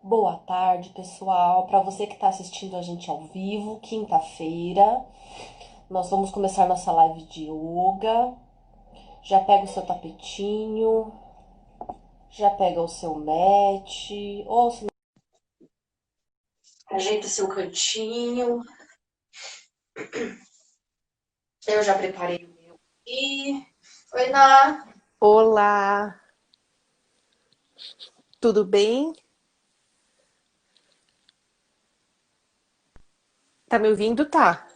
Boa tarde, pessoal. Para você que está assistindo a gente ao vivo, quinta-feira, nós vamos começar nossa live de yoga. Já pega o seu tapetinho, já pega o seu mat, ou se ajeita seu cantinho. Eu já preparei o meu aqui. Oi, Ná. Olá, tudo bem? Tá me ouvindo? Tá.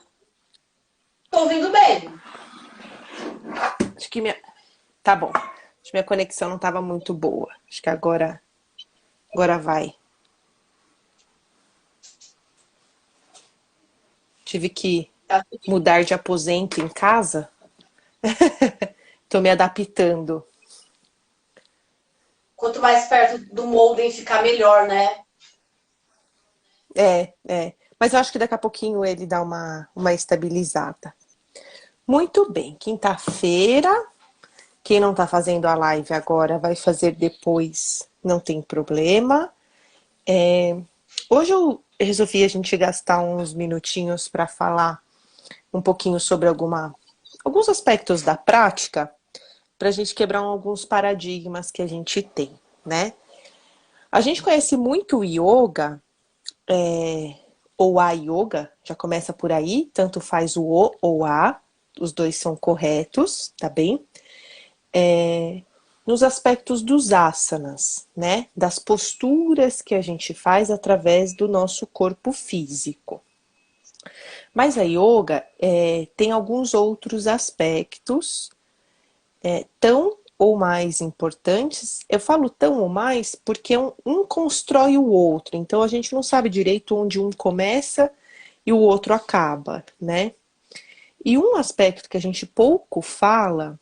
Tô ouvindo bem. Acho que minha. Tá bom. Acho que minha conexão não tava muito boa. Acho que agora vai. Tive que Tá. mudar de aposento em casa. Tô me adaptando. Quanto mais perto do molden ficar melhor, né? É. Mas eu acho que daqui a pouquinho ele dá uma estabilizada. Muito bem. Quinta-feira. Quem não tá fazendo a live agora vai fazer depois. Não tem problema. Hoje eu resolvi a gente gastar uns minutinhos para falar um pouquinho sobre alguns aspectos da prática, para a gente quebrar alguns paradigmas que a gente tem, né? A gente conhece muito o yoga, ou a yoga, já começa por aí, tanto faz o ou a, os dois são corretos, tá bem? Nos aspectos dos asanas, né? Das posturas que a gente faz através do nosso corpo físico. Mas a yoga tem alguns outros aspectos tão ou mais importantes. Eu falo tão ou mais porque um constrói o outro. Então a gente não sabe direito onde um começa e o outro acaba, né? E um aspecto que a gente pouco fala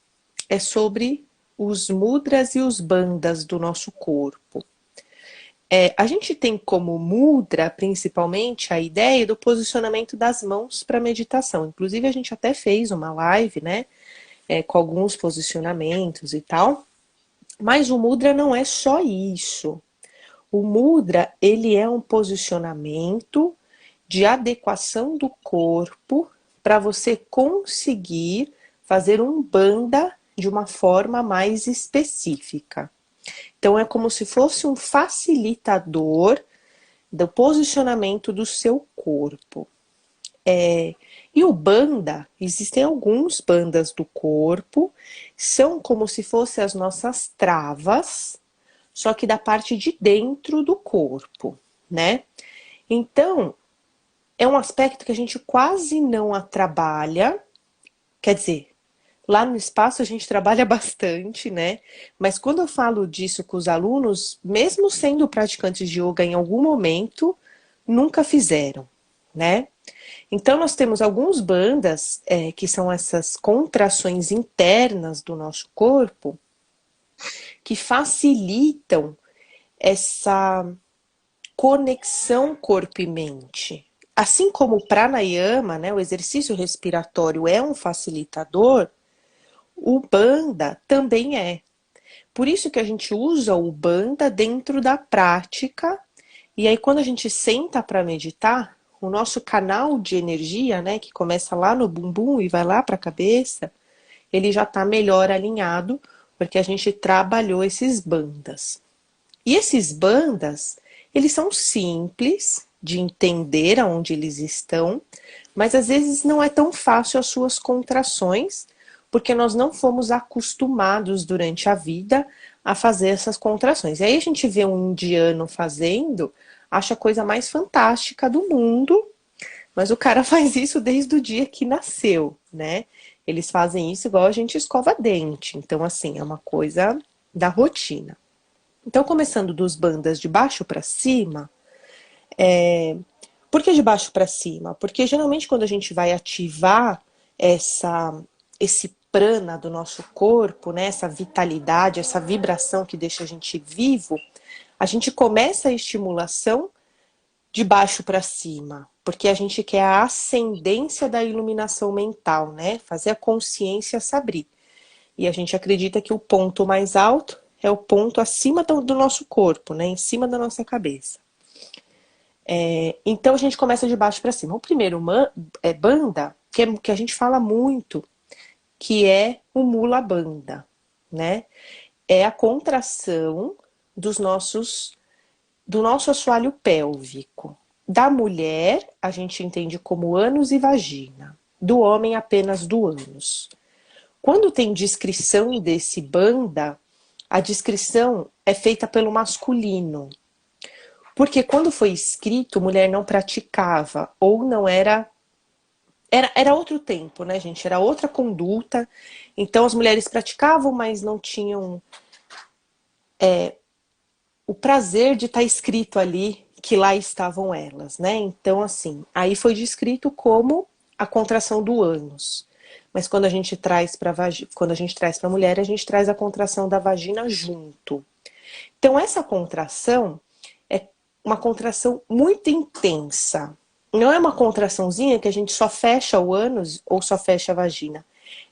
é sobre os mudras e os bandhas do nosso corpo. A gente tem como mudra, principalmente, a ideia do posicionamento das mãos para meditação. Inclusive, a gente até fez uma live, né, com alguns posicionamentos e tal. Mas o mudra não é só isso. O mudra, ele é um posicionamento de adequação do corpo para você conseguir fazer um bandha de uma forma mais específica. Então é como se fosse um facilitador do posicionamento do seu corpo. E o banda, existem alguns bandas do corpo, são como se fossem as nossas travas, só que da parte de dentro do corpo, né? Então, é um aspecto que a gente quase não a trabalha, quer dizer, lá no espaço a gente trabalha bastante, né? Mas quando eu falo disso com os alunos, mesmo sendo praticantes de yoga em algum momento, nunca fizeram, né? Então nós temos alguns bandas que são essas contrações internas do nosso corpo que facilitam essa conexão corpo e mente. Assim como o pranayama, né, o exercício respiratório é um facilitador, o bandha também é. Por isso que a gente usa o bandha dentro da prática. E aí quando a gente senta para meditar, o nosso canal de energia, né, que começa lá no bumbum e vai lá para a cabeça, ele já está melhor alinhado, porque a gente trabalhou esses bandhas. E esses bandas, eles são simples de entender aonde eles estão, mas às vezes não é tão fácil as suas contrações, porque nós não fomos acostumados durante a vida a fazer essas contrações. E aí a gente vê um indiano fazendo, acha a coisa mais fantástica do mundo, mas o cara faz isso desde o dia que nasceu, né? Eles fazem isso igual a gente escova dente. Então, assim, é uma coisa da rotina. Então, começando dos bandas de baixo para cima, por que de baixo para cima? Porque geralmente quando a gente vai ativar esse prana do nosso corpo, né, essa vitalidade, essa vibração que deixa a gente vivo, a gente começa a estimulação de baixo para cima, porque a gente quer a ascendência da iluminação mental, né? Fazer a consciência se abrir. E a gente acredita que o ponto mais alto é o ponto acima do nosso corpo, né? Em cima da nossa cabeça. Então a gente começa de baixo para cima. O primeiro banda, que a gente fala muito, que é o mula banda, né? É a contração do nosso assoalho pélvico. Da mulher, a gente entende como ânus e vagina. Do homem, apenas do ânus. Quando tem descrição desse banda, a descrição é feita pelo masculino. Porque quando foi escrito, mulher não praticava, ou não era. Era outro tempo, né, gente? Era outra conduta. Então as mulheres praticavam, mas não tinham o prazer de estar escrito ali que lá estavam elas, né? Então, assim, aí foi descrito como a contração do ânus. Mas quando a gente traz para a mulher, a gente traz a contração da vagina junto. Então, essa contração é uma contração muito intensa. Não é uma contraçãozinha que a gente só fecha o ânus ou só fecha a vagina.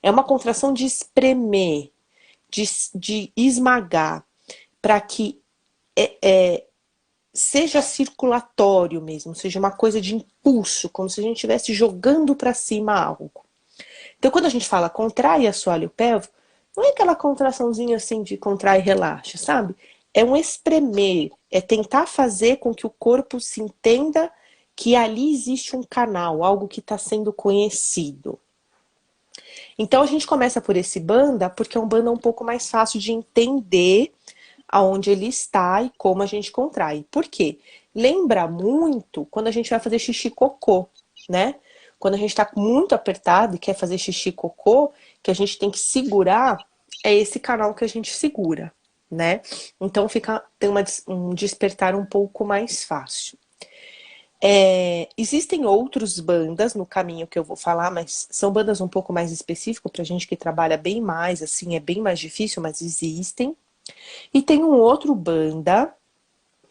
É uma contração de espremer, de esmagar, para que seja circulatório mesmo, seja uma coisa de impulso, como se a gente estivesse jogando para cima algo. Então, quando a gente fala contrai assoalho pélvico, não é aquela contraçãozinha assim de contrai e relaxa, sabe? É um espremer, é tentar fazer com que o corpo se entenda que ali existe um canal, algo que está sendo conhecido. Então a gente começa por esse banda, porque é um banda um pouco mais fácil de entender aonde ele está e como a gente contrai. Por quê? Lembra muito quando a gente vai fazer xixi cocô, né? Quando a gente está muito apertado e quer fazer xixi cocô, que a gente tem que segurar, é esse canal que a gente segura, né? Então tem um despertar um pouco mais fácil. Existem outros bandas no caminho que eu vou falar, mas são bandas um pouco mais específicas pra gente que trabalha bem mais, assim, é bem mais difícil, mas existem. E tem um outro banda,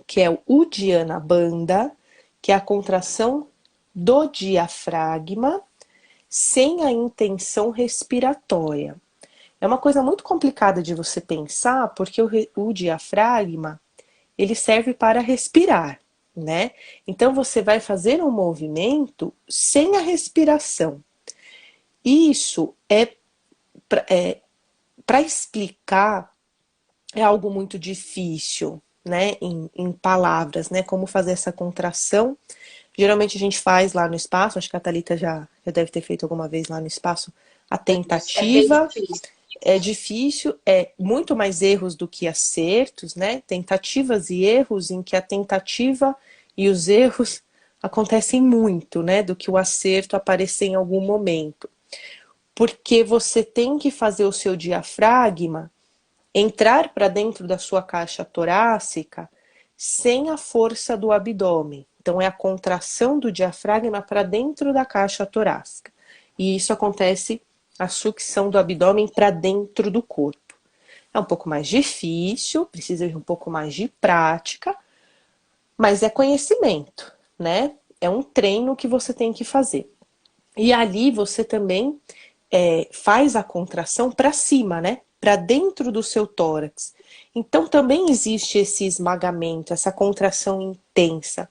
que é o Uddiyana Banda, que é a contração do diafragma sem a intenção respiratória. É uma coisa muito complicada de você pensar, porque o diafragma, ele serve para respirar, né? Então você vai fazer um movimento sem a respiração. Isso para explicar é algo muito difícil, né? Em palavras, né? Como fazer essa contração. Geralmente a gente faz lá no espaço, acho que a Thalita já deve ter feito alguma vez lá no espaço, a tentativa. É difícil, é muito mais erros do que acertos, né? Tentativas e erros em que a tentativa e os erros acontecem muito, né? Do que o acerto aparecer em algum momento. Porque você tem que fazer o seu diafragma entrar para dentro da sua caixa torácica sem a força do abdômen. Então é a contração do diafragma para dentro da caixa torácica. E isso acontece a sucção do abdômen para dentro do corpo. É um pouco mais difícil, precisa de um pouco mais de prática, mas é conhecimento, né? É um treino que você tem que fazer. E ali você também faz a contração para cima, né? Para dentro do seu tórax. Então também existe esse esmagamento, essa contração intensa.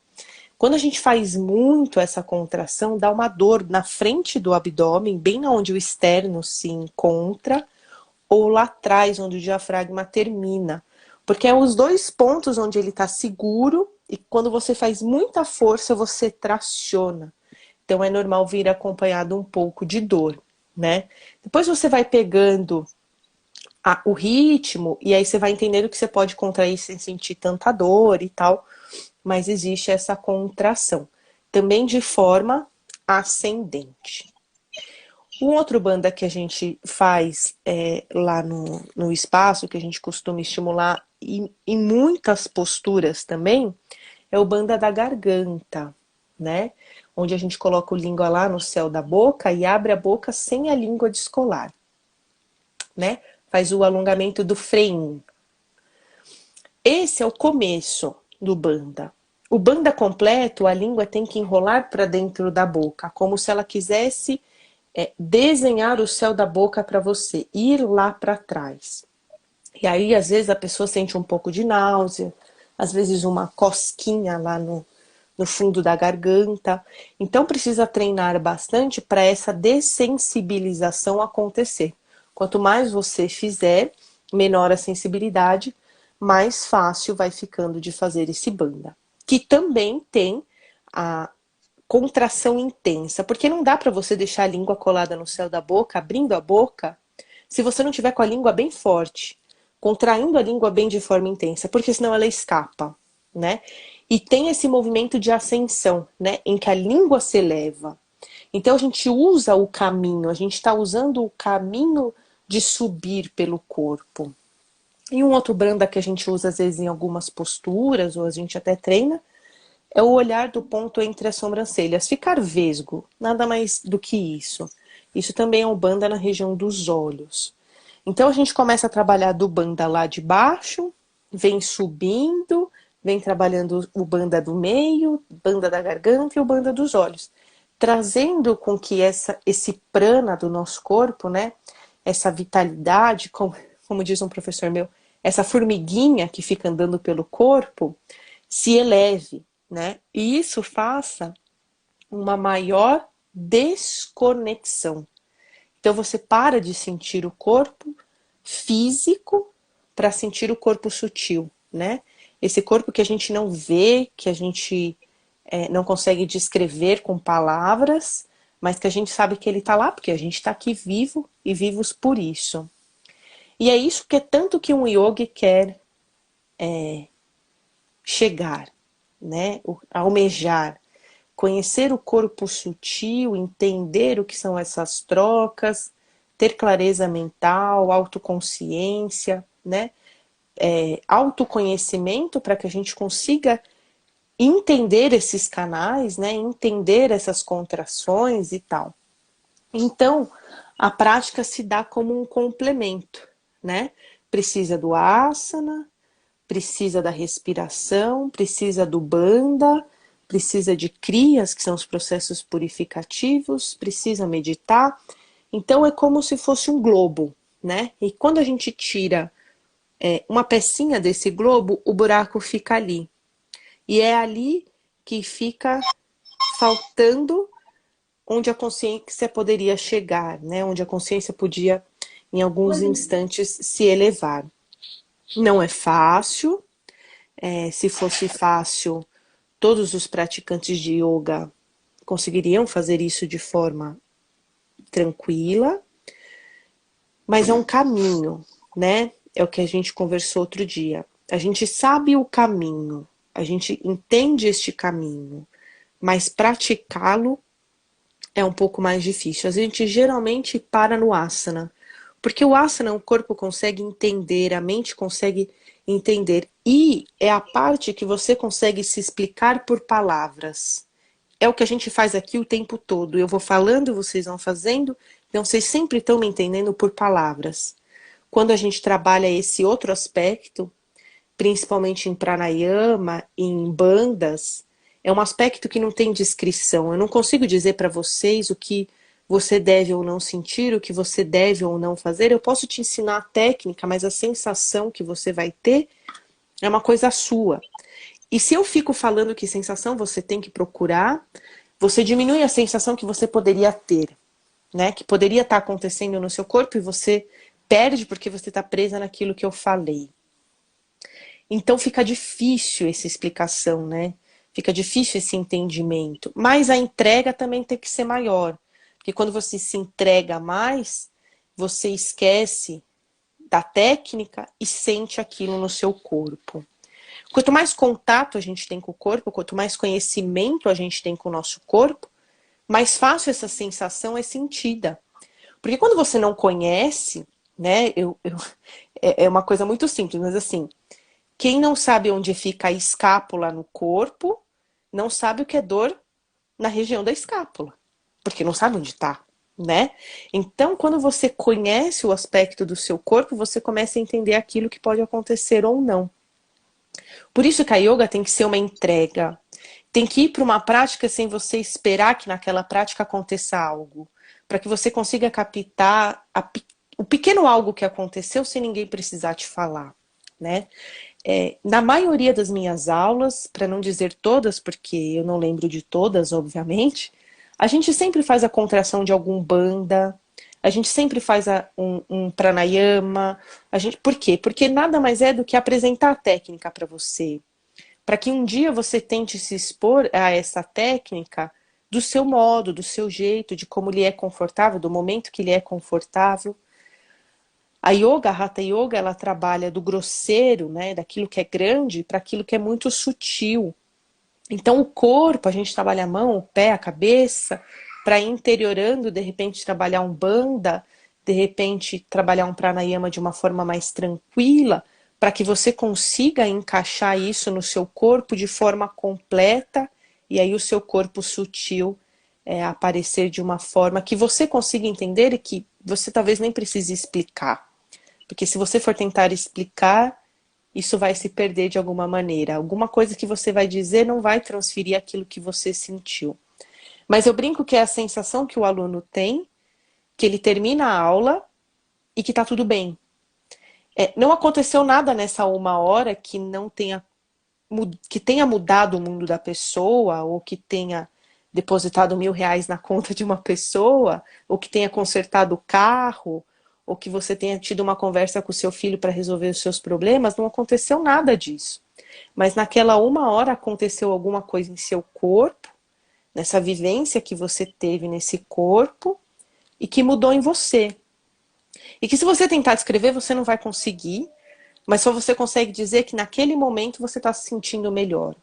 Quando a gente faz muito essa contração, dá uma dor na frente do abdômen, bem onde o externo se encontra, ou lá atrás, onde o diafragma termina. Porque é os dois pontos onde ele está seguro, e quando você faz muita força, você traciona. Então é normal vir acompanhado um pouco de dor, né? Depois você vai pegando o ritmo, e aí você vai entendendo que você pode contrair sem sentir tanta dor e tal, mas existe essa contração, também de forma ascendente. Um outro banda que a gente faz lá no espaço, que a gente costuma estimular em muitas posturas também, é o banda da garganta, né? Onde a gente coloca o língua lá no céu da boca e abre a boca sem a língua descolar, né? Faz o alongamento do freio. Esse é o começo do banda. O banda completo, a língua tem que enrolar para dentro da boca, como se ela quisesse desenhar o céu da boca para você, ir lá para trás. E aí, às vezes, a pessoa sente um pouco de náusea, às vezes uma cosquinha lá no fundo da garganta. Então precisa treinar bastante para essa dessensibilização acontecer. Quanto mais você fizer, menor a sensibilidade, mais fácil vai ficando de fazer esse banda. Que também tem a contração intensa, porque não dá para você deixar a língua colada no céu da boca, abrindo a boca, se você não tiver com a língua bem forte, contraindo a língua bem de forma intensa, porque senão ela escapa, né? E tem esse movimento de ascensão, né, em que a língua se eleva. Então a gente usa o caminho, a gente está usando o caminho de subir pelo corpo. E um outro branda que a gente usa às vezes em algumas posturas, ou a gente até treina, é o olhar do ponto entre as sobrancelhas. Ficar vesgo, nada mais do que isso. Isso também é um banda na região dos olhos. Então a gente começa a trabalhar do banda lá de baixo, vem subindo, vem trabalhando o banda do meio, banda da garganta e o banda dos olhos. Trazendo com que esse prana do nosso corpo, né, essa vitalidade, como diz um professor meu, essa formiguinha que fica andando pelo corpo, se eleve, né? E isso faça uma maior desconexão. Então você para de sentir o corpo físico para sentir o corpo sutil, né? Esse corpo que a gente não vê, que a gente não consegue descrever com palavras, mas que a gente sabe que ele está lá, porque a gente está aqui vivo e vivos por isso. E é isso que é tanto que um yogi quer chegar, né? Almejar, conhecer o corpo sutil, entender o que são essas trocas, ter clareza mental, autoconsciência, né? Autoconhecimento para que a gente consiga entender esses canais, né? Entender essas contrações e tal. Então, a prática se dá como um complemento, né? Precisa do asana, precisa da respiração, precisa do bandha, precisa de kriyas, que são os processos purificativos, precisa meditar. Então é como se fosse um globo, né? E quando a gente tira uma pecinha desse globo, o buraco fica ali. E é ali que fica faltando onde a consciência poderia chegar, né? Onde a consciência podia, em alguns instantes, se elevar. Não é fácil. Se fosse fácil, todos os praticantes de yoga conseguiriam fazer isso de forma tranquila, mas é um caminho, né? É o que a gente conversou outro dia. A gente sabe o caminho, a gente entende este caminho, mas praticá-lo é um pouco mais difícil. A gente geralmente para no asana, porque o asana o corpo consegue entender, a mente consegue entender, e é a parte que você consegue se explicar por palavras. É o que a gente faz aqui o tempo todo. Eu vou falando, vocês vão fazendo, então vocês sempre estão me entendendo por palavras. Quando a gente trabalha esse outro aspecto, principalmente em pranayama, em bandas, é um aspecto que não tem descrição. Eu não consigo dizer para vocês o que você deve ou não sentir, o que você deve ou não fazer. Eu posso te ensinar a técnica, mas a sensação que você vai ter é uma coisa sua. E se eu fico falando que sensação você tem que procurar, você diminui a sensação que você poderia ter, né? Que poderia estar acontecendo no seu corpo e você perde porque você está presa naquilo que eu falei. Então fica difícil essa explicação, né? Fica difícil esse entendimento. Mas a entrega também tem que ser maior. Porque quando você se entrega mais, você esquece da técnica e sente aquilo no seu corpo. Quanto mais contato a gente tem com o corpo, quanto mais conhecimento a gente tem com o nosso corpo, mais fácil essa sensação é sentida. Porque quando você não conhece, né? É uma coisa muito simples, mas assim, quem não sabe onde fica a escápula no corpo, não sabe o que é dor na região da escápula, porque não sabe onde está, né? Então, quando você conhece o aspecto do seu corpo, você começa a entender aquilo que pode acontecer ou não. Por isso que a yoga tem que ser uma entrega. Tem que ir para uma prática sem você esperar que naquela prática aconteça algo. Para que você consiga captar o pequeno algo que aconteceu sem ninguém precisar te falar, né? Na maioria das minhas aulas, para não dizer todas, porque eu não lembro de todas, obviamente, a gente sempre faz a contração de algum banda, a gente sempre faz um pranayama. Por quê? Porque nada mais é do que apresentar a técnica para você, para que um dia você tente se expor a essa técnica do seu modo, do seu jeito, de como lhe é confortável, do momento que lhe é confortável. A yoga, a Hatha Yoga, ela trabalha do grosseiro, né, daquilo que é grande, para aquilo que é muito sutil. Então o corpo, a gente trabalha a mão, o pé, a cabeça, para ir interiorando, de repente trabalhar um bandha, de repente trabalhar um pranayama de uma forma mais tranquila, para que você consiga encaixar isso no seu corpo de forma completa, e aí o seu corpo sutil aparecer de uma forma que você consiga entender e que você talvez nem precise explicar. Porque se você for tentar explicar, isso vai se perder de alguma maneira. Alguma coisa que você vai dizer não vai transferir aquilo que você sentiu. Mas eu brinco que é a sensação que o aluno tem, que ele termina a aula e que tá tudo bem. Não aconteceu nada nessa uma hora que não tenha, que tenha mudado o mundo da pessoa, ou que tenha depositado R$ 1.000 na conta de uma pessoa, ou que tenha consertado o carro, ou que você tenha tido uma conversa com o seu filho para resolver os seus problemas. Não aconteceu nada disso. Mas naquela uma hora aconteceu alguma coisa em seu corpo, nessa vivência que você teve nesse corpo, e que mudou em você. E que se você tentar descrever, você não vai conseguir, mas só você consegue dizer que naquele momento você está se sentindo melhor.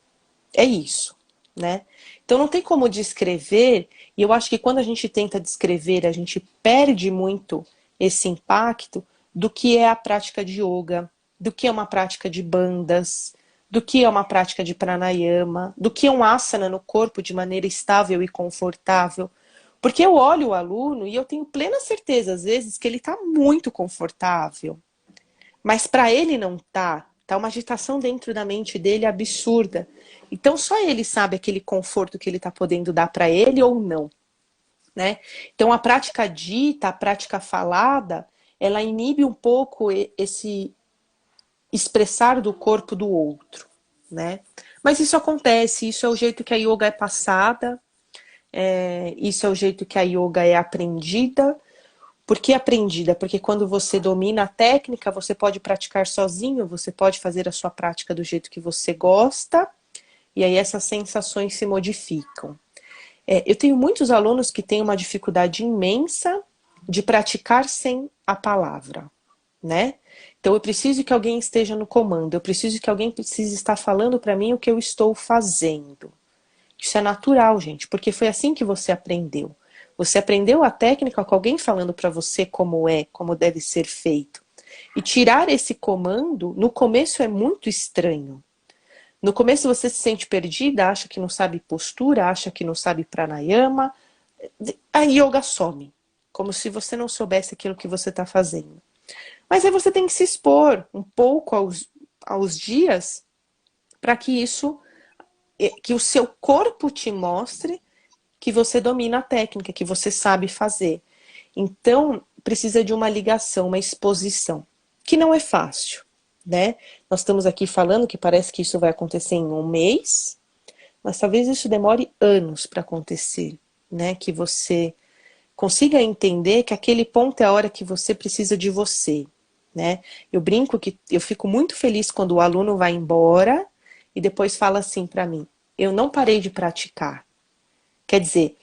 É isso, né? Então não tem como descrever, e eu acho que quando a gente tenta descrever, a gente perde muito esse impacto do que é a prática de yoga, do que é uma prática de bandhas, do que é uma prática de pranayama, do que é um asana no corpo de maneira estável e confortável. Porque eu olho o aluno e eu tenho plena certeza, às vezes, que ele está muito confortável. Mas para ele não tá uma agitação dentro da mente dele absurda. Então só ele sabe aquele conforto que ele está podendo dar para ele ou não, né? Então a prática dita, a prática falada, ela inibe um pouco esse expressar do corpo do outro, né? Mas isso acontece, isso é o jeito que a yoga é passada, isso é o jeito que a yoga é aprendida. Por que aprendida? Porque quando você domina a técnica, você pode praticar sozinho, você pode fazer a sua prática do jeito que você gosta, e aí essas sensações se modificam. Eu tenho muitos alunos que têm uma dificuldade imensa de praticar sem a palavra, né? Então eu preciso que alguém esteja no comando, eu preciso que alguém precise estar falando para mim o que eu estou fazendo. Isso é natural, gente, porque foi assim que você aprendeu. Você aprendeu a técnica com alguém falando para você como deve ser feito. E tirar esse comando, no começo é muito estranho. No começo você se sente perdida, acha que não sabe postura, acha que não sabe pranayama. A yoga some, como se você não soubesse aquilo que você está fazendo. Mas aí você tem que se expor um pouco aos dias para que o seu corpo te mostre que você domina a técnica, que você sabe fazer. Então, precisa de uma ligação, uma exposição, que não é fácil, né? Nós estamos aqui falando que parece que isso vai acontecer em um mês, mas talvez isso demore anos para acontecer, né? Que você consiga entender que aquele ponto é a hora que você precisa de você, né? Eu brinco que eu fico muito feliz quando o aluno vai embora e depois fala assim para mim: eu não parei de praticar. Quer dizer,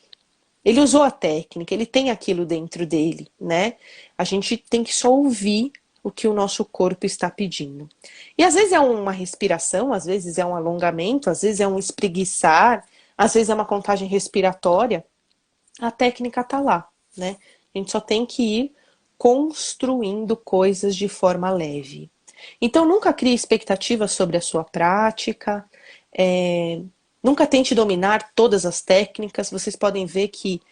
ele usou a técnica, ele tem aquilo dentro dele, né? A gente tem que só ouvir o que o nosso corpo está pedindo. E às vezes é uma respiração, às vezes é um alongamento, às vezes é um espreguiçar, às vezes é uma contagem respiratória. A técnica tá lá, né? A gente só tem que ir construindo coisas de forma leve. Então nunca crie expectativas sobre a sua prática, nunca tente dominar todas as técnicas. Vocês podem ver que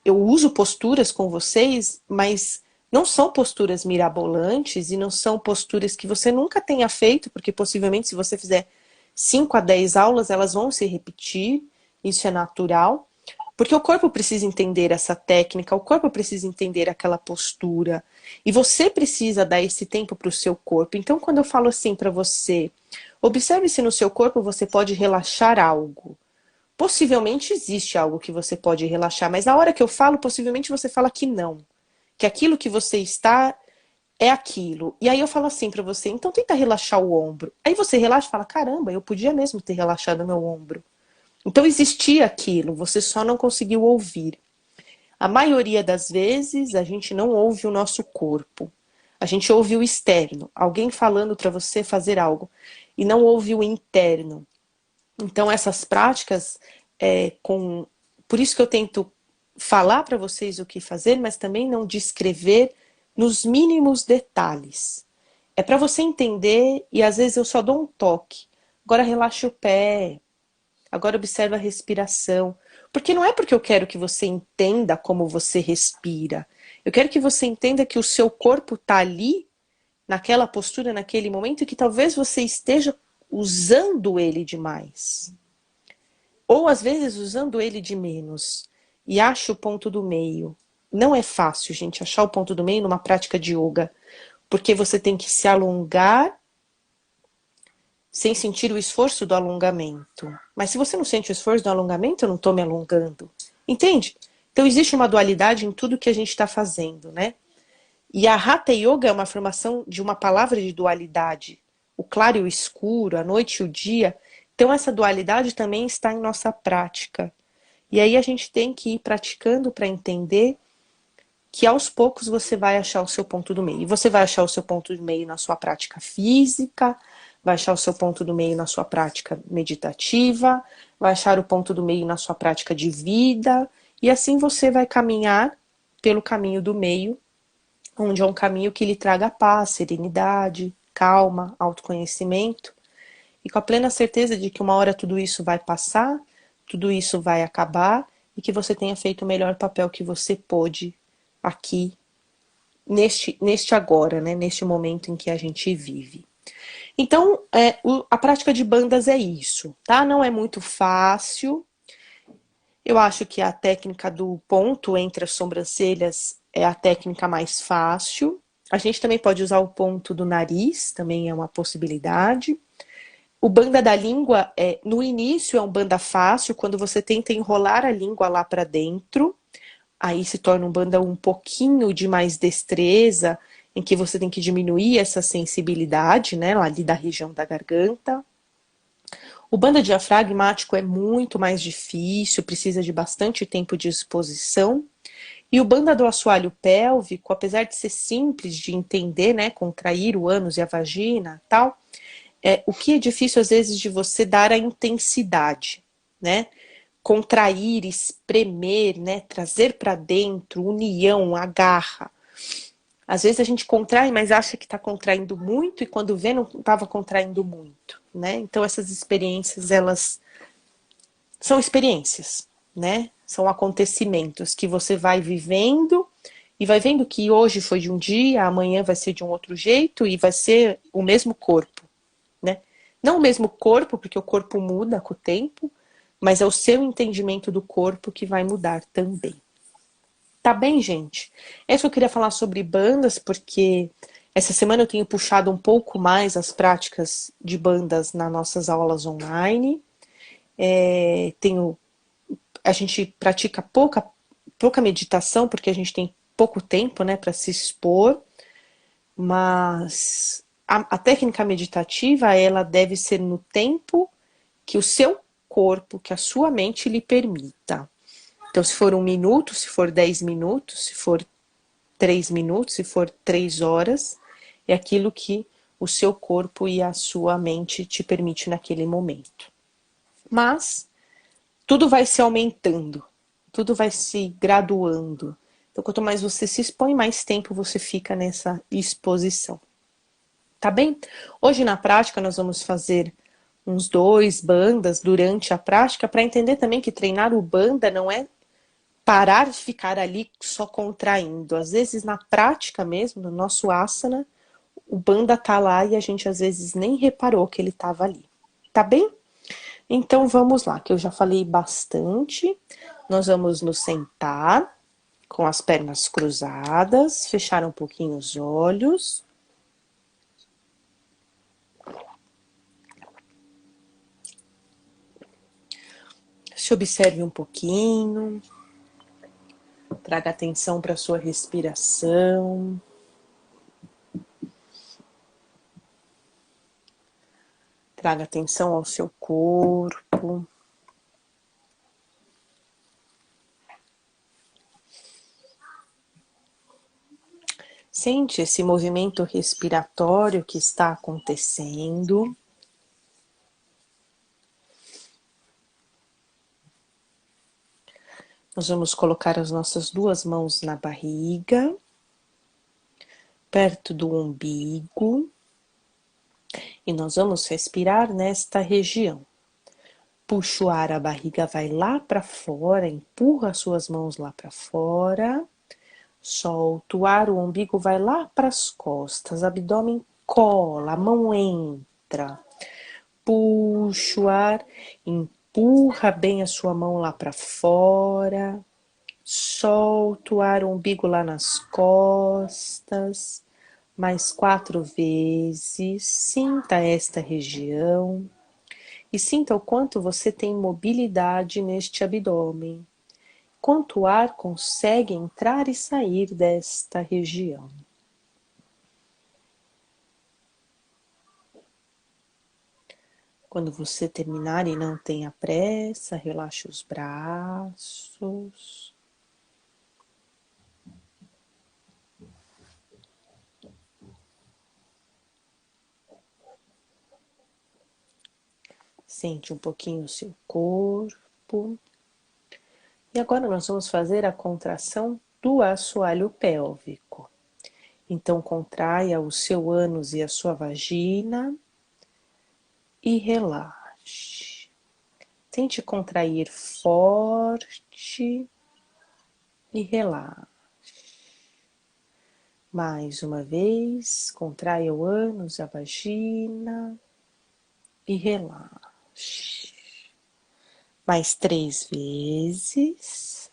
eu uso posturas com vocês, mas não são posturas mirabolantes e não são posturas que você nunca tenha feito, porque possivelmente se você fizer 5 a 10 aulas, elas vão se repetir, isso é natural, Porque o corpo precisa entender essa técnica, o corpo precisa entender aquela postura. E você precisa dar esse tempo para o seu corpo. Então, quando eu falo assim para você, observe se no seu corpo você pode relaxar algo. Possivelmente existe algo que você pode relaxar, mas na hora que eu falo, possivelmente você fala que não. Que aquilo que você está é aquilo. E aí eu falo assim para você, então tenta relaxar o ombro. Aí você relaxa e fala, caramba, eu podia mesmo ter relaxado meu ombro. Então existia aquilo, você só não conseguiu ouvir. A maioria das vezes a gente não ouve o nosso corpo. A gente ouve o externo, alguém falando para você fazer algo, e não ouve o interno. Então essas práticas, por isso que eu tento falar para vocês o que fazer, mas também não descrever nos mínimos detalhes. É para você entender, e às vezes eu só dou um toque. Agora relaxa o pé, agora observa a respiração. Porque não é porque eu quero que você entenda como você respira. Eu quero que você entenda que o seu corpo está ali, naquela postura, naquele momento, e que talvez você esteja usando ele demais. Ou às vezes usando ele de menos. E acha o ponto do meio. Não é fácil, gente, achar o ponto do meio numa prática de yoga. Porque você tem que se alongar sem sentir o esforço do alongamento. Mas se você não sente o esforço do alongamento, eu não estou me alongando. Entende? Então existe uma dualidade em tudo que a gente está fazendo, né? E a Hatha Yoga é uma formação de uma palavra de dualidade. O claro e o escuro, a noite e o dia. Então essa dualidade também está em nossa prática. E aí a gente tem que ir praticando para entender que aos poucos você vai achar o seu ponto do meio. E você vai achar o seu ponto do meio na sua prática física, vai achar o seu ponto do meio na sua prática meditativa, vai achar o ponto do meio na sua prática de vida, e assim você vai caminhar pelo caminho do meio, onde é um caminho que lhe traga paz, serenidade, calma, autoconhecimento, e com a plena certeza de que uma hora tudo isso vai passar, tudo isso vai acabar, e que você tenha feito o melhor papel que você pôde aqui, neste agora, né? Neste momento em que a gente vive. Então, a prática de bandas é isso, tá? Não é muito fácil. Eu acho que a técnica do ponto entre as sobrancelhas é a técnica mais fácil. A gente também pode usar o ponto do nariz, também é uma possibilidade. O banda da língua, no início é um banda fácil, quando você tenta enrolar a língua lá para dentro, aí se torna um banda um pouquinho de mais destreza, em que você tem que diminuir essa sensibilidade, né, ali da região da garganta. O banda diafragmático é muito mais difícil, precisa de bastante tempo de exposição. E o banda do assoalho pélvico, apesar de ser simples de entender, né, contrair o ânus e a vagina, tal, o que é difícil às vezes de você dar a intensidade, né? Contrair, espremer, né, trazer para dentro, união, agarra. Às vezes a gente contrai, mas acha que está contraindo muito e quando vê não estava contraindo muito, né? Então essas experiências, elas são experiências, né? São acontecimentos que você vai vivendo e vai vendo que hoje foi de um dia, amanhã vai ser de um outro jeito e vai ser o mesmo corpo, né? Não o mesmo corpo, porque o corpo muda com o tempo, mas é o seu entendimento do corpo que vai mudar também. Tá bem, gente? É isso que eu queria falar sobre bandas, porque essa semana eu tenho puxado um pouco mais as práticas de bandas nas nossas aulas online. A gente pratica pouca meditação, porque a gente tem pouco tempo, né, para se expor, mas a técnica meditativa, ela deve ser no tempo que o seu corpo, que a sua mente lhe permita. Então, se for 1 minuto, se for 10 minutos, se for 3 minutos, se for 3 horas, é aquilo que o seu corpo e a sua mente te permite naquele momento. Mas tudo vai se aumentando, tudo vai se graduando. Então, quanto mais você se expõe, mais tempo você fica nessa exposição. Tá bem? Hoje na prática nós vamos fazer uns 2 bandas durante a prática para entender também que treinar o banda não é parar de ficar ali só contraindo. Às vezes na prática mesmo, no nosso asana, o banda tá lá e a gente às vezes nem reparou que ele estava ali. Tá bem? Então vamos lá, que eu já falei bastante. Nós vamos nos sentar com as pernas cruzadas, fechar um pouquinho os olhos. Se observe um pouquinho. Traga atenção para a sua respiração. Traga atenção ao seu corpo. Sente esse movimento respiratório que está acontecendo. Nós vamos colocar as nossas duas mãos na barriga, perto do umbigo, e nós vamos respirar nesta região. Puxa o ar, a barriga vai lá para fora, empurra as suas mãos lá para fora. Solta o ar, o umbigo vai lá para as costas, abdômen cola, a mão entra. Puxa o ar, empurra bem a sua mão lá para fora. Solta o ar, o umbigo lá nas costas. Mais 4 vezes. Sinta esta região. E sinta o quanto você tem mobilidade neste abdômen. Quanto ar consegue entrar e sair desta região. Quando você terminar e não tenha pressa, relaxe os braços. Sente um pouquinho o seu corpo. E agora nós vamos fazer a contração do assoalho pélvico. Então, contraia o seu ânus e a sua vagina e relaxe. Tente contrair forte e relaxe. Mais uma vez, contraia o ânus e a vagina e relaxe. Mais 3 vezes.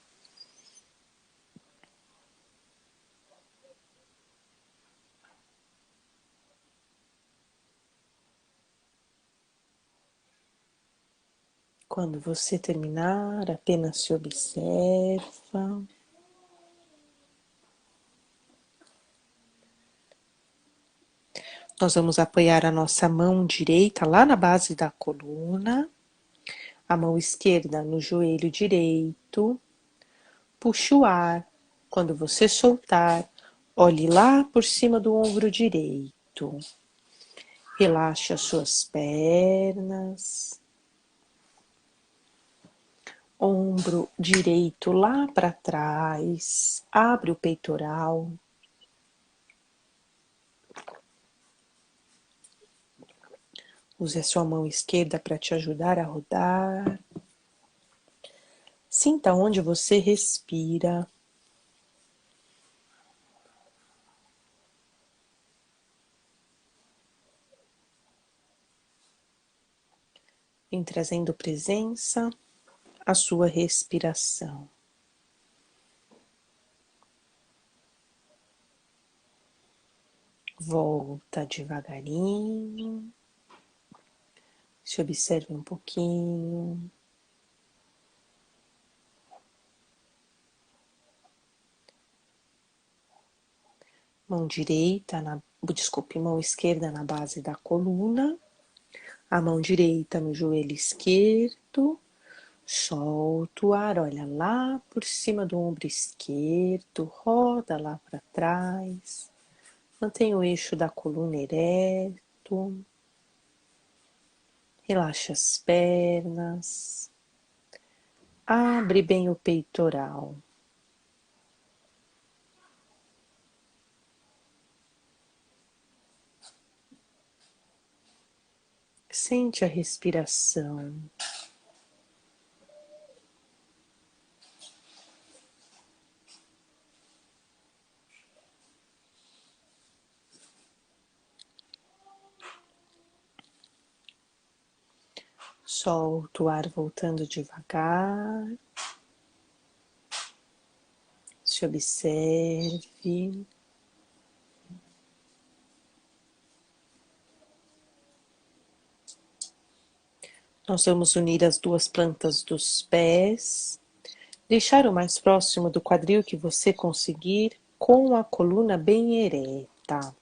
Quando você terminar, apenas se observa. Nós vamos apoiar a nossa mão direita lá na base da coluna, a mão esquerda no joelho direito. Puxe o ar. Quando você soltar, olhe lá por cima do ombro direito. Relaxe as suas pernas. Ombro direito lá para trás. Abre o peitoral. Use a sua mão esquerda para te ajudar a rodar. Sinta onde você respira. Vem trazendo presença à sua respiração. Volta devagarinho. Se observe um pouquinho. Mão direita, mão esquerda na base da coluna. A mão direita no joelho esquerdo. Solta o ar, olha lá por cima do ombro esquerdo, roda lá para trás. Mantenha o eixo da coluna ereto. Relaxa as pernas. Abre bem o peitoral. Sente a respiração. Solta o ar voltando devagar. Se observe. Nós vamos unir as duas plantas dos pés. Deixar o mais próximo do quadril que você conseguir, com a coluna bem ereta.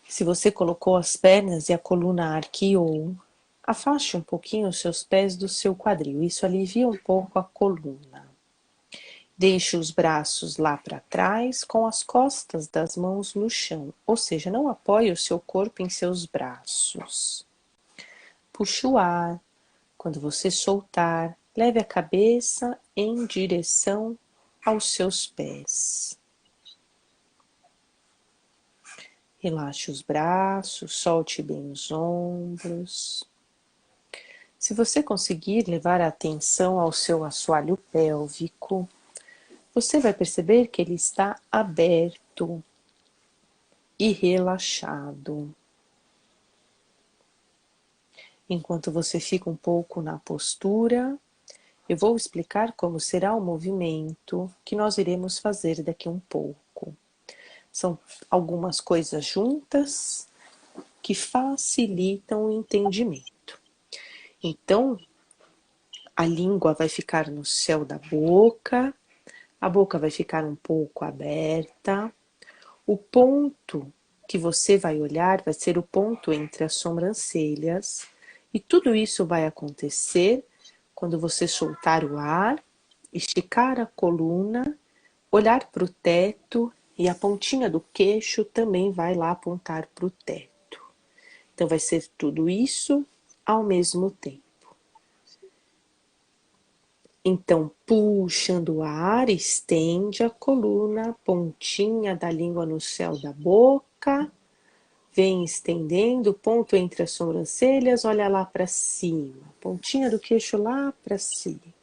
Se você colocou as pernas e a coluna arqueou, afaste um pouquinho os seus pés do seu quadril. Isso alivia um pouco a coluna. Deixe os braços lá para trás com as costas das mãos no chão, ou seja, não apoie o seu corpo em seus braços. Puxe o ar. Quando você soltar, leve a cabeça em direção aos seus pés. Relaxe os braços, solte bem os ombros. Se você conseguir levar a atenção ao seu assoalho pélvico, você vai perceber que ele está aberto e relaxado. Enquanto você fica um pouco na postura, eu vou explicar como será o movimento que nós iremos fazer daqui a um pouco. São algumas coisas juntas que facilitam o entendimento. Então, a língua vai ficar no céu da boca, a boca vai ficar um pouco aberta. O ponto que você vai olhar vai ser o ponto entre as sobrancelhas. E tudo isso vai acontecer quando você soltar o ar, esticar a coluna, olhar para o teto e a pontinha do queixo também vai lá apontar para o teto. Então vai ser tudo isso ao mesmo tempo. Então, puxando o ar, estende a coluna, pontinha da língua no céu da boca, vem estendendo, ponto entre as sobrancelhas, olha lá para cima, pontinha do queixo lá para cima.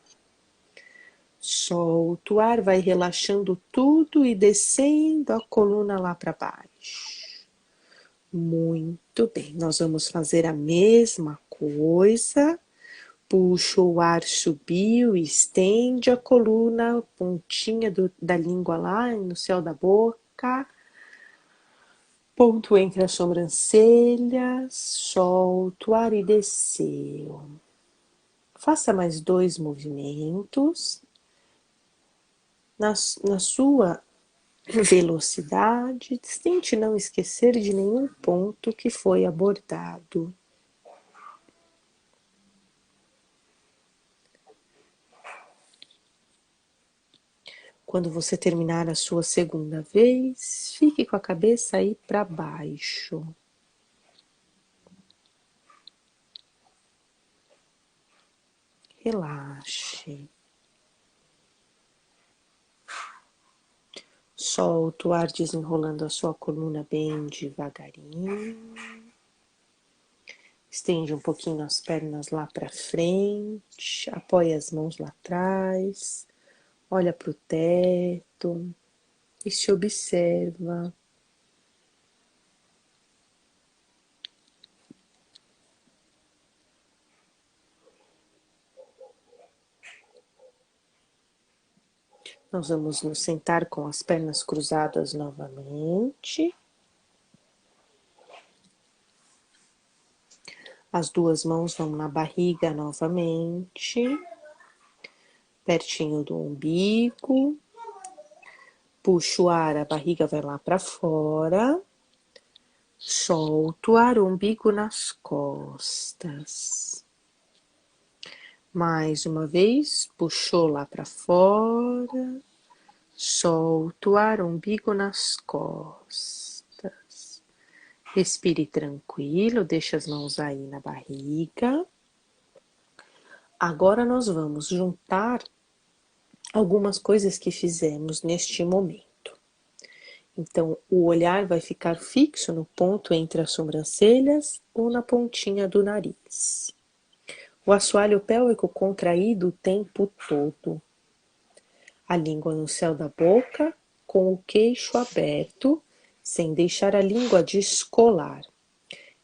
Solta o ar, vai relaxando tudo e descendo a coluna lá para baixo. Muito bem, nós vamos fazer a mesma coisa. Puxa o ar, subiu, estende a coluna, pontinha da língua lá no céu da boca. Ponto entre as sobrancelhas, solta o ar e desceu. Faça mais 2 movimentos. Na sua velocidade, tente não esquecer de nenhum ponto que foi abordado. Quando você terminar a sua segunda vez, fique com a cabeça aí para baixo. Relaxe. Solta o ar desenrolando a sua coluna bem devagarinho. Estende um pouquinho as pernas lá para frente. Apoia as mãos lá atrás. Olha para o teto e se observa. Nós vamos nos sentar com as pernas cruzadas novamente. As duas mãos vão na barriga novamente, pertinho do umbigo. Puxa o ar, a barriga vai lá para fora. Solta o ar, o umbigo nas costas. Mais uma vez, puxou lá para fora. Solta o ar, umbigo nas costas. Respire tranquilo, deixa as mãos aí na barriga. Agora nós vamos juntar algumas coisas que fizemos neste momento. Então, o olhar vai ficar fixo no ponto entre as sobrancelhas ou na pontinha do nariz. O assoalho pélvico contraído o tempo todo. A língua no céu da boca, com o queixo aberto, sem deixar a língua descolar.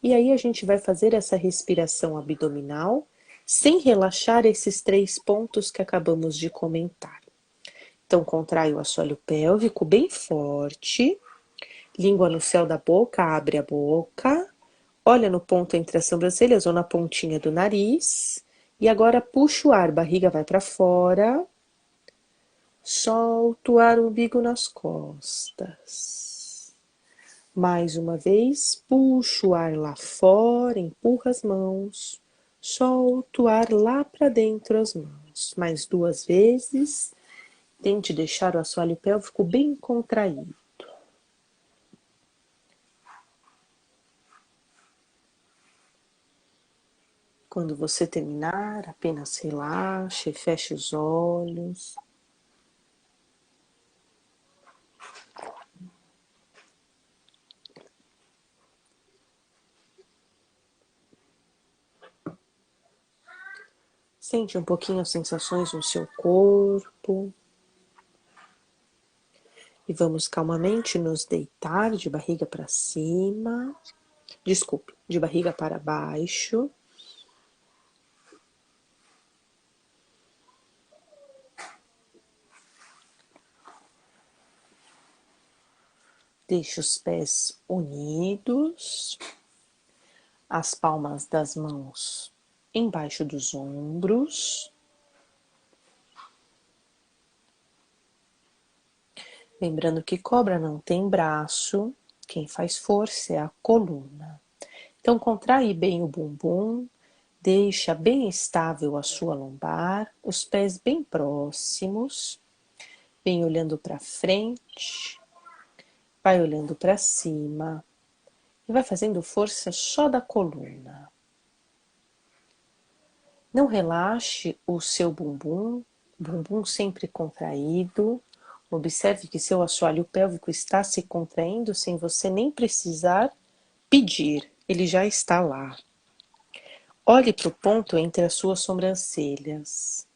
E aí a gente vai fazer essa respiração abdominal sem relaxar esses 3 pontos que acabamos de comentar. Então, contrai o assoalho pélvico bem forte, língua no céu da boca, abre a boca, olha no ponto entre as sobrancelhas ou na pontinha do nariz, e agora puxa o ar, barriga vai para fora, solta o ar, umbigo nas costas. Mais uma vez, puxa o ar lá fora, empurra as mãos, solta o ar lá para dentro as mãos. Mais 2 vezes, tente deixar o assoalho pélvico bem contraído. Quando você terminar, apenas relaxe, feche os olhos. Sente um pouquinho as sensações no seu corpo. E vamos calmamente nos deitar de barriga para cima. Desculpe, de barriga para baixo. Deixe os pés unidos, as palmas das mãos embaixo dos ombros. Lembrando que cobra não tem braço, quem faz força é a coluna. Então, contrai bem o bumbum, deixa bem estável a sua lombar, os pés bem próximos, vem olhando para frente, vai olhando para cima e vai fazendo força só da coluna. Não relaxe o seu bumbum sempre contraído. Observe que seu assoalho pélvico está se contraindo sem você nem precisar pedir, ele já está lá. Olhe para o ponto entre as suas sobrancelhas.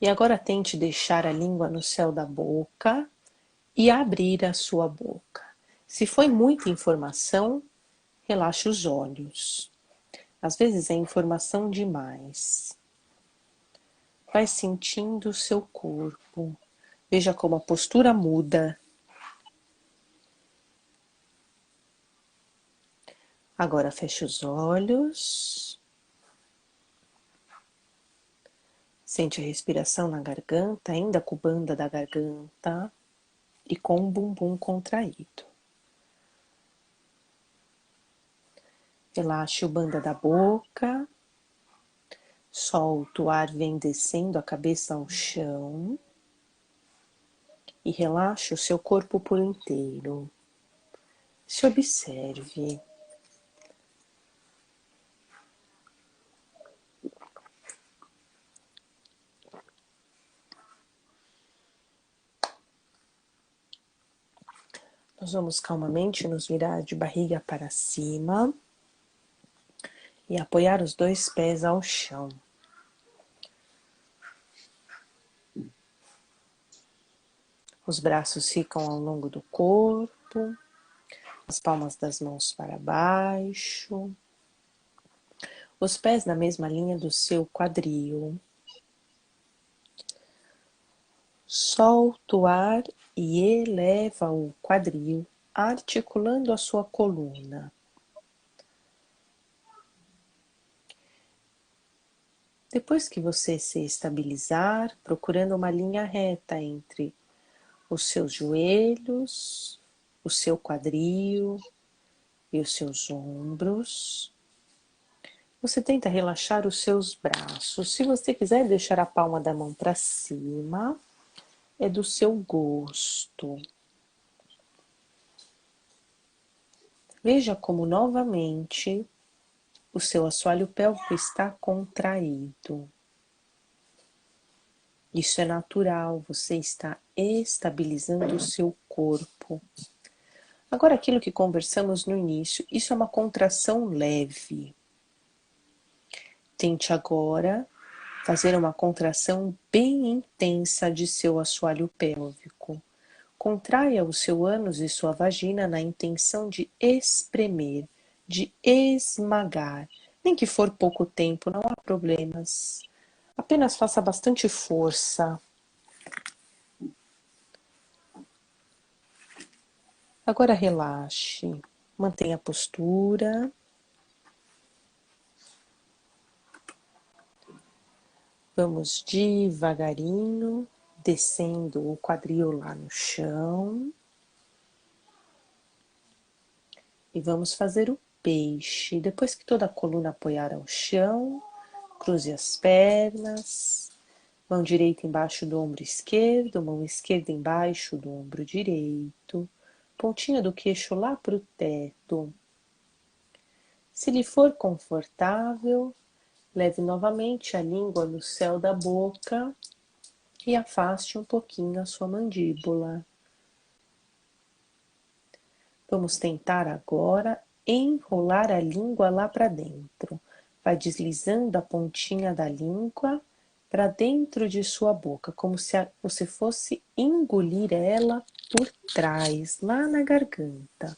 E agora tente deixar a língua no céu da boca e abrir a sua boca. Se foi muita informação, relaxe os olhos. Às vezes é informação demais. Vai sentindo o seu corpo. Veja como a postura muda. Agora feche os olhos. Sente a respiração na garganta, ainda com a banda da garganta e com o bumbum contraído. Relaxe o banda da boca. Solta o ar, vem descendo a cabeça ao chão. E relaxe o seu corpo por inteiro. Se observe. Nós vamos calmamente nos virar de barriga para cima e apoiar os 2 pés ao chão. Os braços ficam ao longo do corpo, as palmas das mãos para baixo, os pés na mesma linha do seu quadril. Solta o ar e eleva o quadril, articulando a sua coluna. Depois que você se estabilizar, procurando uma linha reta entre os seus joelhos, o seu quadril e os seus ombros, você tenta relaxar os seus braços. Se você quiser deixar a palma da mão para cima, é do seu gosto. Veja como novamente o seu assoalho pélvico está contraído. Isso é natural, você está estabilizando o seu corpo. Agora, aquilo que conversamos no início, isso é uma contração leve. Tente agora fazer uma contração bem intensa de seu assoalho pélvico. Contraia o seu ânus e sua vagina na intenção de espremer, de esmagar. Nem que for pouco tempo, não há problemas. Apenas faça bastante força. Agora relaxe. Mantenha a postura. Vamos devagarinho, descendo o quadril lá no chão. E vamos fazer o peixe. Depois que toda a coluna apoiar ao chão, cruze as pernas. Mão direita embaixo do ombro esquerdo, mão esquerda embaixo do ombro direito. Pontinha do queixo lá para o teto. Se lhe for confortável, leve novamente a língua no céu da boca e afaste um pouquinho a sua mandíbula. Vamos tentar agora enrolar a língua lá para dentro. Vai deslizando a pontinha da língua para dentro de sua boca, como se você fosse engolir ela por trás, lá na garganta.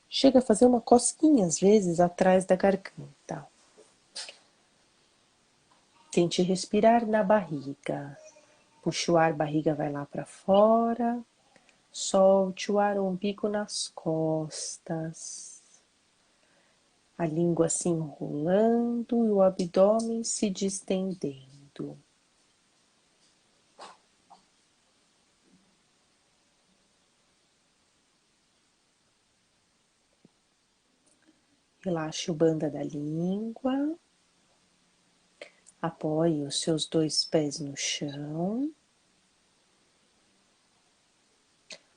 Chega a fazer uma cosquinha, às vezes, atrás da garganta. Tente respirar na barriga. Puxe o ar, barriga vai lá para fora. Solte o ar, umbigo nas costas. A língua se enrolando e o abdômen se distendendo. Relaxe o banda da língua. Apoie os seus dois pés no chão.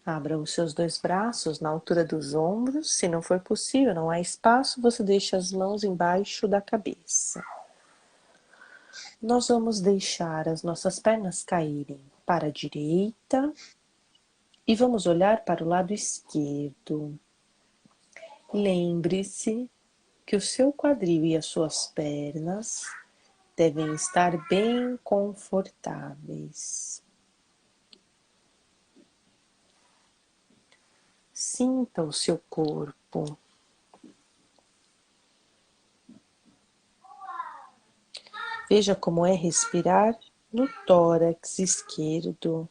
Abra os seus dois braços na altura dos ombros. Se não for possível, não há espaço, você deixa as mãos embaixo da cabeça. Nós vamos deixar as nossas pernas caírem para a direita e vamos olhar para o lado esquerdo. Lembre-se que o seu quadril e as suas pernas devem estar bem confortáveis. Sinta o seu corpo. Veja como é respirar no tórax esquerdo.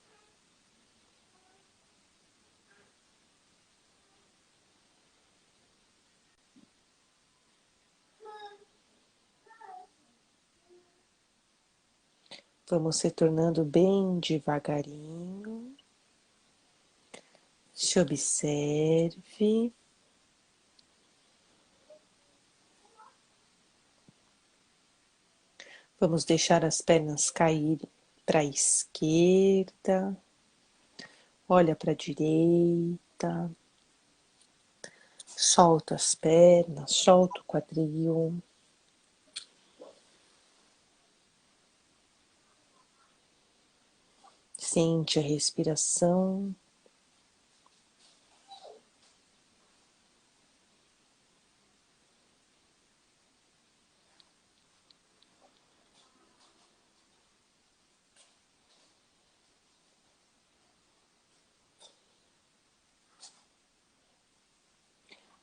Vamos retornando bem devagarinho. Se observe. Vamos deixar as pernas cair para a esquerda. Olha para a direita. Solta as pernas, solta o quadril. Sente a respiração.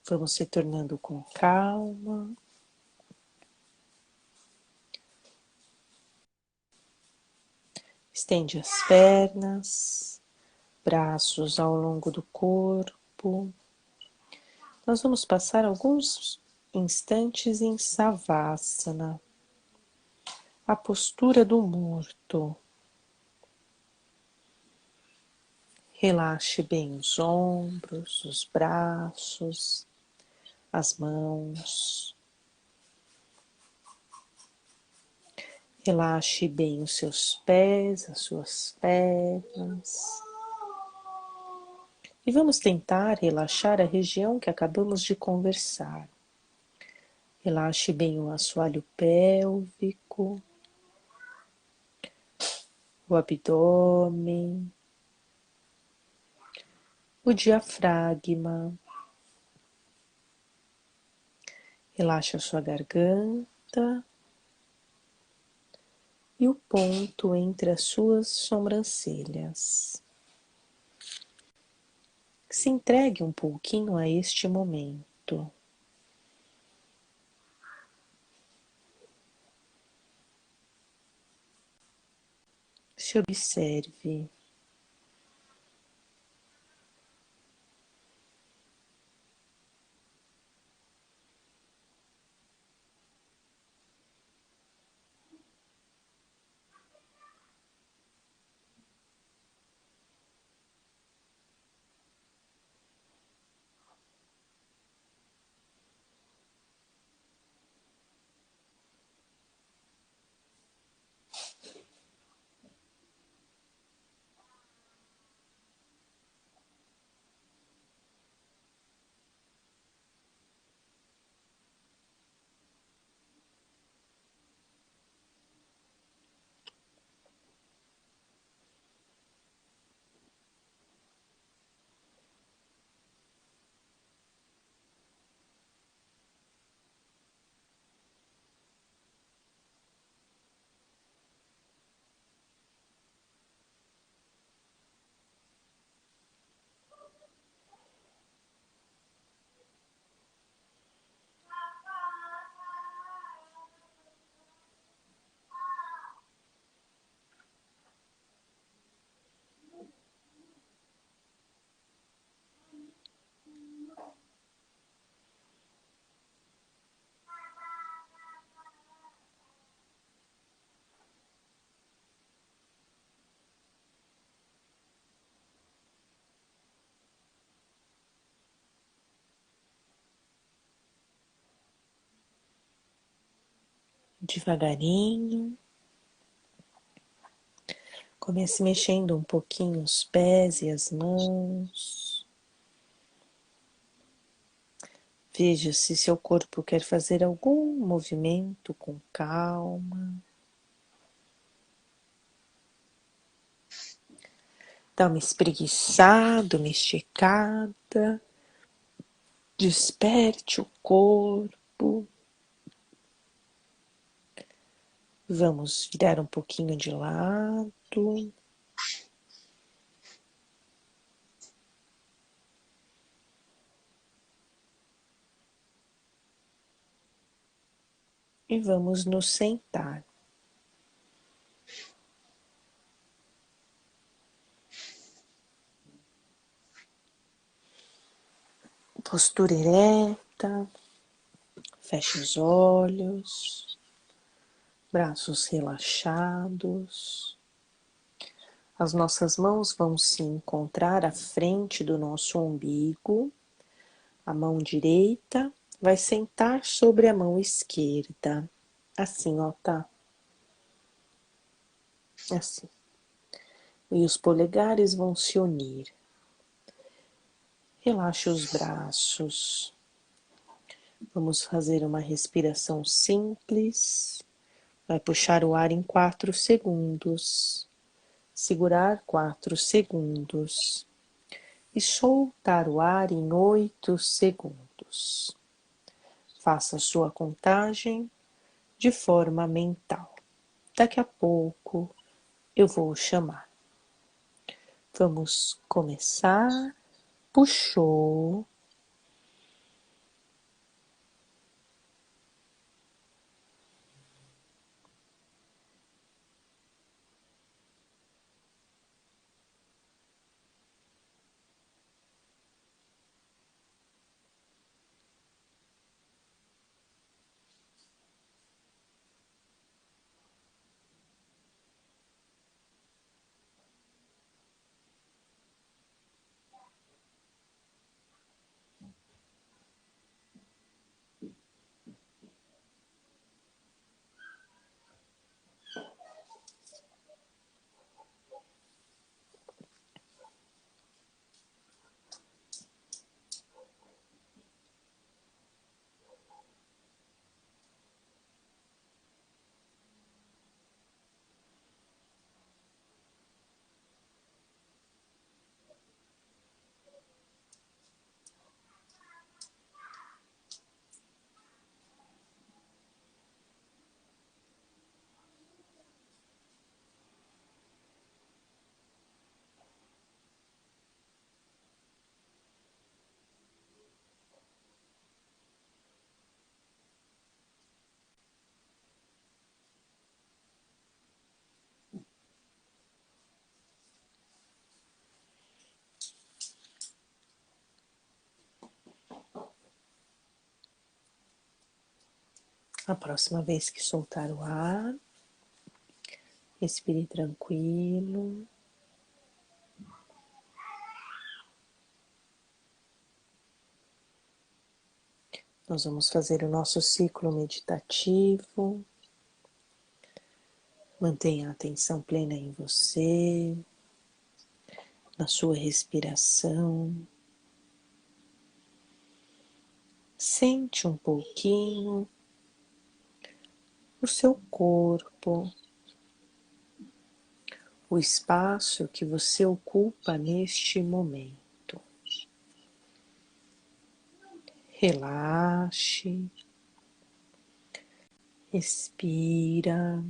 Vamos retornando com calma. Estende as pernas, braços ao longo do corpo. Nós vamos passar alguns instantes em Savasana, a postura do morto. Relaxe bem os ombros, os braços, as mãos. Relaxe bem os seus pés, as suas pernas. E vamos tentar relaxar a região que acabamos de conversar. Relaxe bem o assoalho pélvico, o abdômen, o diafragma. Relaxe a sua garganta e o ponto entre as suas sobrancelhas. Se entregue um pouquinho a este momento. Se observe. Devagarinho. Comece mexendo um pouquinho os pés e as mãos. Veja se seu corpo quer fazer algum movimento com calma. Dá uma espreguiçada, uma esticada. Desperte o corpo. Vamos virar um pouquinho de lado. E vamos nos sentar. Postura ereta. Feche os olhos. Braços relaxados. As nossas mãos vão se encontrar à frente do nosso umbigo. A mão direita vai sentar sobre a mão esquerda. Assim, ó, tá? Assim. E os polegares vão se unir. Relaxe os braços. Vamos fazer uma respiração simples. Vai puxar o ar em 4 segundos. Segurar 4 segundos. E soltar o ar em 8 segundos. Faça a sua contagem de forma mental. Daqui a pouco eu vou chamar. Vamos começar. Puxou. A próxima vez que soltar o ar, respire tranquilo. Nós vamos fazer o nosso ciclo meditativo. Mantenha a atenção plena em você, na sua respiração. Sente um pouquinho o seu corpo, o espaço que você ocupa neste momento. Relaxe, respira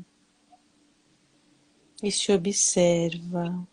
e se observa.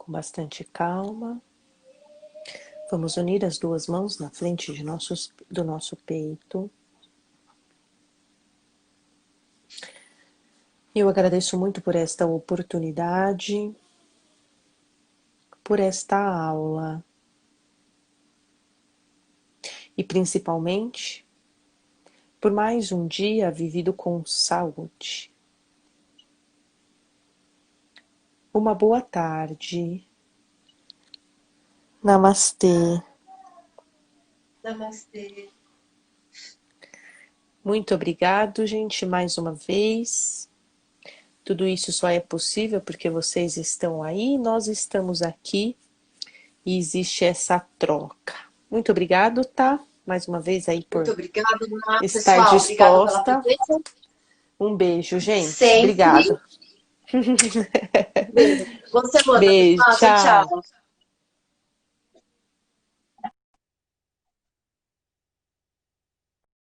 Com bastante calma, vamos unir as duas mãos na frente do nosso peito. Eu agradeço muito por esta oportunidade, por esta aula e principalmente por mais um dia vivido com saúde. Uma boa tarde. Namastê. Namastê. Muito obrigado, gente, mais uma vez. Tudo isso só é possível porque vocês estão aí, nós estamos aqui e existe essa troca. Muito obrigado, tá? Mais uma vez aí por Muito obrigada, estar pessoal. Obrigada disposta. pela presença. Um beijo, gente. Sempre. Obrigado. Beijo. Boa semana, Beijo, pessoal. tchau. Tchau.